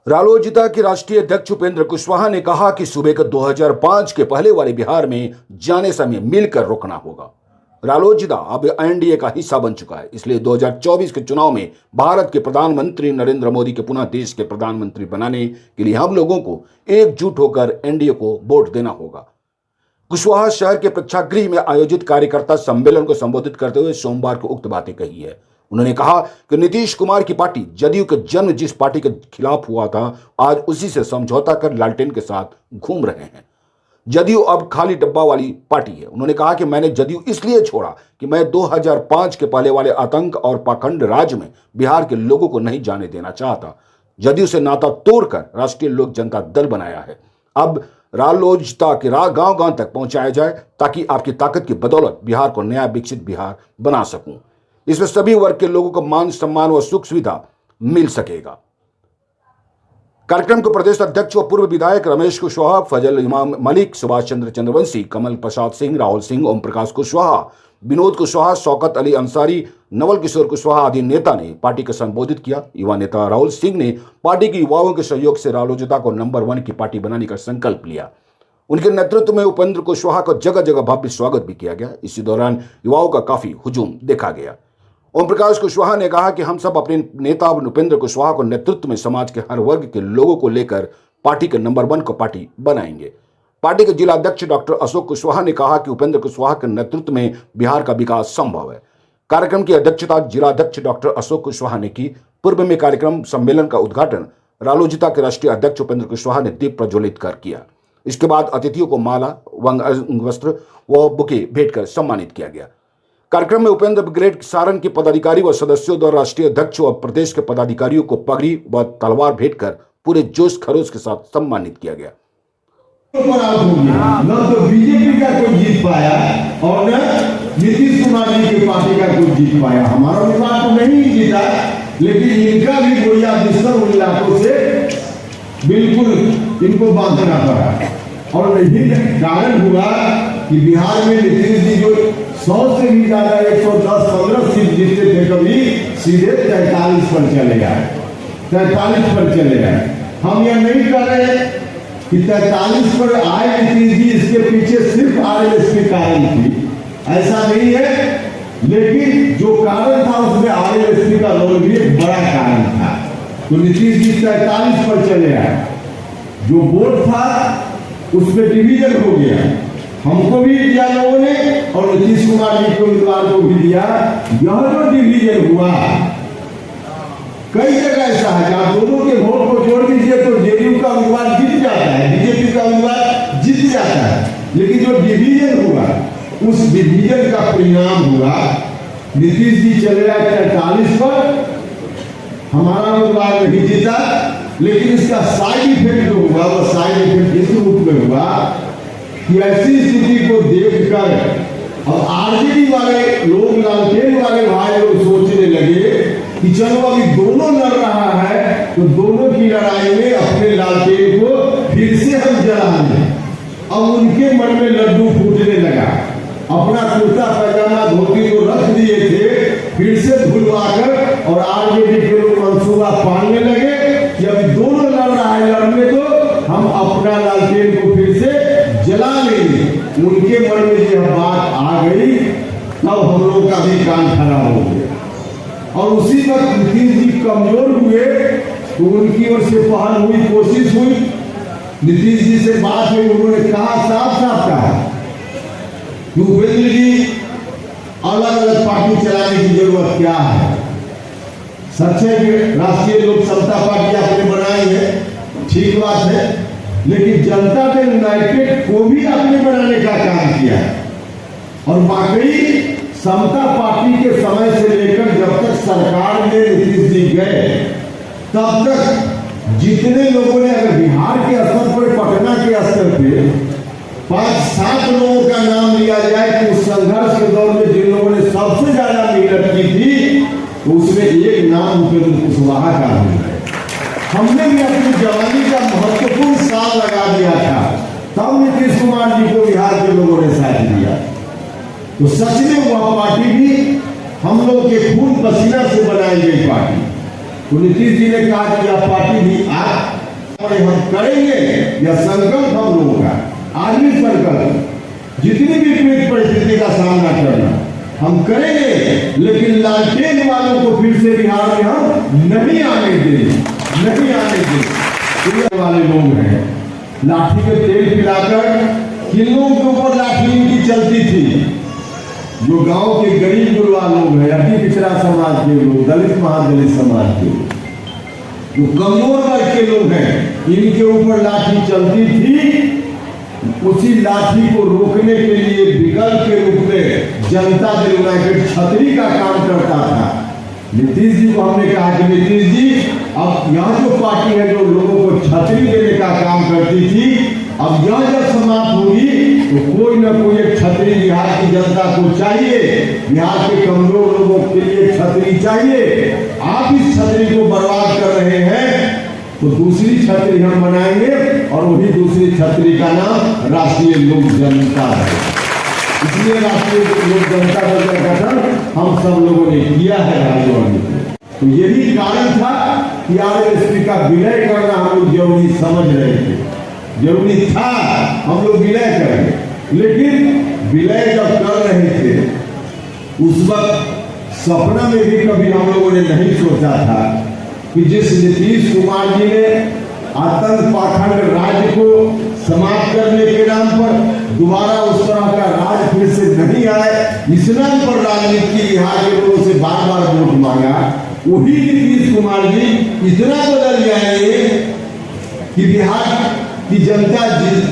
रालोजता के राष्ट्रीय अध्यक्ष उपेंद्र कुशवाहा ने कहा कि सूबे को 2005 के पहले वाले बिहार में जाने समय मिलकर रोकना होगा। रालोजता अब एनडीए का हिस्सा बन चुका है, इसलिए 2024 के चुनाव में भारत के प्रधानमंत्री नरेंद्र मोदी के पुनः देश के प्रधानमंत्री बनाने के लिए हम लोगों को एकजुट होकर एनडीए को वोट देना होगा। कुशवाहा शहर के प्रेक्षागृह में आयोजित कार्यकर्ता सम्मेलन को संबोधित करते हुए सोमवार को उक्त बातें कही है। उन्होंने कहा कि नीतीश कुमार की पार्टी जदयू का जन्म जिस पार्टी के खिलाफ हुआ था, आज उसी से समझौता कर लालटेन के साथ घूम रहे हैं। जदयू अब खाली डब्बा वाली पार्टी है। उन्होंने कहा कि मैंने जदयू इसलिए छोड़ा कि मैं 2005 के पहले वाले आतंक और पाखंड राज में बिहार के लोगों को नहीं जाने देना चाहता। जदयू से नाता तोड़कर राष्ट्रीय लोक जनता दल बनाया है। अब रालोजता के गांव गांव तक पहुंचाया जाए ताकि आपकी ताकत की बदौलत बिहार को नया विकसित बिहार बना सकूं। इसमें सभी वर्ग के लोगों को मान सम्मान व सुख सुविधा मिल सकेगा। कार्यक्रम को प्रदेश अध्यक्ष व पूर्व विधायक रमेश कुशवाहा, फजल इमाम मलिक, सुभाष चंद्र चंद्रवंशी, कमल प्रसाद सिंह, राहुल सिंह, ओम प्रकाश कुशवाहा, विनोद कुशवाहा, शौकत अली अंसारी, नवल किशोर कुशवाहा आदि नेता ने पार्टी को संबोधित किया। युवा नेता राहुल सिंह ने पार्टी के युवाओं के सहयोग से रालोजता को नंबर 1 की पार्टी बनाने का संकल्प लिया। उनके नेतृत्व में उपेंद्र कुशवाहा को जगह जगह भव्य स्वागत भी किया गया। इसी दौरान युवाओं का काफी हुजूम देखा गया। ओम प्रकाश कुशवाहा ने कहा कि हम सब अपने नेता उपेंद्र कुशवाहा को नेतृत्व में समाज के हर वर्ग के लोगों को लेकर पार्टी के नंबर 1 को पार्टी बनाएंगे। पार्टी के जिला अध्यक्ष डॉक्टर अशोक कुशवाहा ने कहा कि उपेंद्र कुशवाहा के नेतृत्व में बिहार का विकास संभव है। कार्यक्रम की अध्यक्षता जिला अध्यक्ष डॉक्टर अशोक कुशवाहा ने की। पूर्व में कार्यक्रम सम्मेलन का उद्घाटन रालोजता के राष्ट्रीय अध्यक्ष उपेंद्र कुशवाहा ने दीप प्रज्वलित कर किया। इसके बाद अतिथियों को माला, वस्त्र व बुके भेंट कर सम्मानित किया गया। कार्यक्रम में उपेंद्र ब्रिगेड सारण के पदाधिकारी व सदस्यों द्वारा राष्ट्रीय अध्यक्ष व प्रदेश के पदाधिकारियों को पगड़ी व तलवार भेंट कर पूरे जोश खरोश के साथ सम्मानित किया गया। न तो बीजेपी का कोई जीत पाया और न नीतीश कुमार जी की पार्टी का कोई जीत पाया। हमारा विभाग तो नहीं जीता, लेकिन इनका भी गोया बिस्तर उन इलाकों से बिल्कुल इनको बांधना पड़ा। और यही कारण हुआ कि बिहार में नीतीश जी जो 100 से भी ज्यादा 110-15 सीट जीतते थे, कभी सीधे 43 पर चले गए, 43 पर चले गए। हम यह नहीं कर रहे कि 43 पर आए नीतीश जी, इसके पीछे सिर्फ आरएलएस की कारण थी, ऐसा नहीं है। लेकिन जो कारण था उसमें आरएलएस का रोल भी एक बड़ा कारण था। तो नीतीश जी 43 पर चले आए। जो वोट था उसमें डिवीजन हो गया, हमको भी दिया लोगों ने और नीतीश कुमार जी के उम्मीदवार को भी दिया। यह जो डिवीजन हुआ, कई जगह ऐसा है कि आप दोनों के वोट को जोड़ दीजिए तो जेडीयू का उम्मीदवार जीत जाता है, बीजेपी का उम्मीदवार जीत जाता है। लेकिन जो डिवीजन हुआ, उस डिवीजन का परिणाम हुआ नीतीश जी चले गए 43 पर, हमारा उम्मीदवार नहीं जीता। लेकिन इसका साइड इफेक्ट जो हुआ, वो साइड इफेक्ट इस रूप में हुआ कि ऐसी स्थिति को देखकर अब आरजेडी वाले लोग, लालटेन वाले भाई लोग सोचने लगे कि चलो अभी दोनों लड़ रहा है तो दोनों की लड़ाई में अपने लालटेन को फिर से हम जला दें। अब उनके मन में लड्डू फूटने लगा। अपना कुर्ता पैजामा धोती को रख दिए थे, फिर से धुलवाकर और आरजेडी के लोग मंसूबा पालने लगे कि अभी दोनों लड़ रहा है, लड़ने तो हम अपना लालटेन को फिर से जला लेंगे। उनके मन में यह बात आ गई, तब हम लोग का भी कान खड़ा हो गया। और उसी वक्त नीतीश जी कमजोर हुए तो उनकी ओर से पहल हुई, कोशिश हुई। नीतीश जी से बात हुई, उन्होंने कहा, साफ साफ कहा कि उपेंद्र जी अलग अलग पार्टी चलाने की जरूरत क्या है। सच है कि राष्ट्रीय लोक समता पार्टी आपने बनाई है, ठीक बात है, लेकिन जनता दल यूनाइटेड को भी आपने बनाने का काम किया है। और वाकई समता पार्टी के समय से लेकर जब तक सरकार में नीतीश जी गए, तब तक जितने लोगों ने, अगर बिहार के स्तर पर, पटना के स्तर पे 5-7 लोगों का नाम लिया जाए कि उस संघर्ष के दौर में जिन लोगों ने सबसे ज्यादा मेहनत की थी, तो उसमें एक नाम उपेंद्र कुशवाहा का है। हमने भी अपनी जवानी का महत्वपूर्ण साल लगा दिया था, तब नीतीश कुमार जी को बिहार के लोगों ने साथ दिया। तो सच में वह पार्टी भी हम लोग के खून पसीना से बनाई गई पार्टी। तो नीतीश जी ने कहा कि यह पार्टी भी आप हम करेंगे, यह संकल्प हम लोगों का आज भी संकल्प, जितनी भी विपरीत परिस्थिति का सामना करना हम करेंगे, लेकिन लालटेन वालों को फिर से बिहार में हम नहीं आने देंगे, नहीं आने देंगे। वाले लोग हैं, लाठी में तेल पिलाकर किलों के ऊपर लाठी इनकी चलती थी। जो गांव के गरीब गुरबा लोग हैं, अति पिछड़ा समाज के लोग, दलित महादलित समाज के लोग, जो कमजोर वर्ग के लोग हैं, इनके ऊपर लाठी चलती थी। उसी लाठी को रोकने के लिए विकल्प के रूप में जनता दल यूनाइटेड छतरी का काम करता था। नीतीश जी को हमने कहा कि नीतीश जी, अब यहाँ जो पार्टी है जो लोगों को छतरी देने का काम करती थी, अब यह जब समाप्त होगी तो कोई ना कोई एक छतरी बिहार की जनता को चाहिए, बिहार के कमजोर लोगों के लिए छतरी चाहिए। आप इस छतरी को बर्बाद कर रहे हैं, तो दूसरी छतरी हम बनाएंगे और वही दूसरी छतरी का नाम राष्ट्रीय लोक जनता है। इसलिए राष्ट्रीय लोक जनता दल का गठन हम सब लोगों ने किया है राजभवन में। तो यही कारण था कि आरएसपी का विलय करना हम लोग जरूरी समझ रहे थे, जरूरी था हम लोग विलय करेंगे। लेकिन विलय जब कर रहे थे उस वक्त सपना में भी कभी हम लोगों ने नहीं सोचा था कि जिस नीतीश कुमार जी ने आतंक पाखंड राज्य को समाप्त करने के नाम पर दोबारा उस तरह का राज फिर से नहीं आए, इस नाम पर राजनीति बिहार के लोगों से बार बार वोट मांगा, वही नीतीश कुमार जी इतना बदल जाएंगे कि बिहार की जनता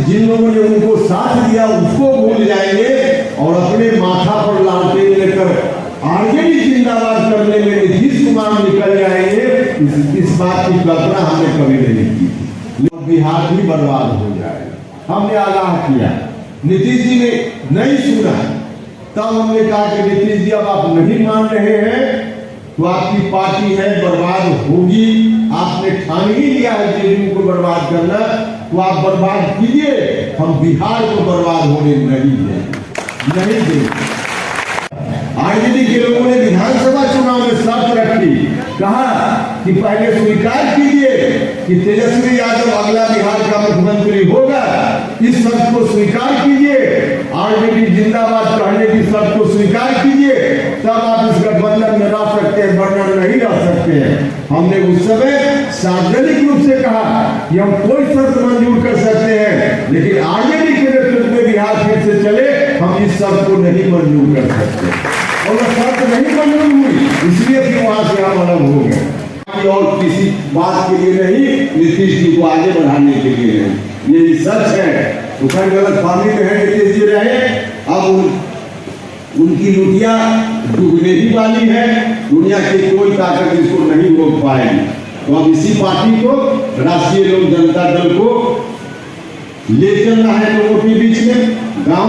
जिन लोगों ने उनको साथ दिया उसको भूल जाएंगे और अपने माथा पर लालटेन लेकर आरजेडी जिंदाबाद करने में नीतीश कुमार निकल जाएंगे। इस बात की कल्पना हमने कभी नहीं की, लेकिन बिहार भी बर्बाद हो जाएगा। हमने आगाह किया, नीतीश जी ने नहीं सुना। तब हमने कहा कि नीतीश जी, अब आप नहीं मान रहे हैं तो आपकी पार्टी है बर्बाद होगी, आपने ठान ही लिया है जेडीयू को बर्बाद करना, तो आप बर्बाद कीजिए, हम बिहार को बर्बाद होने नहीं देंगे। आरजेडी के लोगों ने विधानसभा चुनाव में शर्त रखी, कहा कि पहले स्वीकार कीजिए कि तेजस्वी यादव अगला बिहार का मुख्यमंत्री होगा, इस शर्त को स्वीकार कीजिए, आरजेडी जिंदाबाद कहने की शर्त को स्वीकार कीजिए, तब आप इस गठबंधन में रह सकते हैं, वरना नहीं रह सकते हैं। हमने उस समय सार्वजनिक रूप से कहा कि हम कोई शर्त मंजूर कर सकते हैं, लेकिन आरजेडी के नेतृत्व में बिहार फिर से चले, हम इस शर्त को नहीं मंजूर कर सकते। और वह शर्त नहीं मंजूर हुई, इसलिए फिर वहां से हम अलग हो गए। और किसी बात के लिए नहीं, नीतीश जी को आगे बढ़ाने के लिए नहीं, यही सच है। तो फिर गलत फहमी में है नीतीश जी रहे, अब उनकी लुटिया डूबने ही वाली है, दुनिया की कोई ताकत इसको नहीं रोक पाएगी। तो अब इसी पार्टी को, राष्ट्रीय लोक जनता दल को ले चलना है लोगों के बीच में, गांव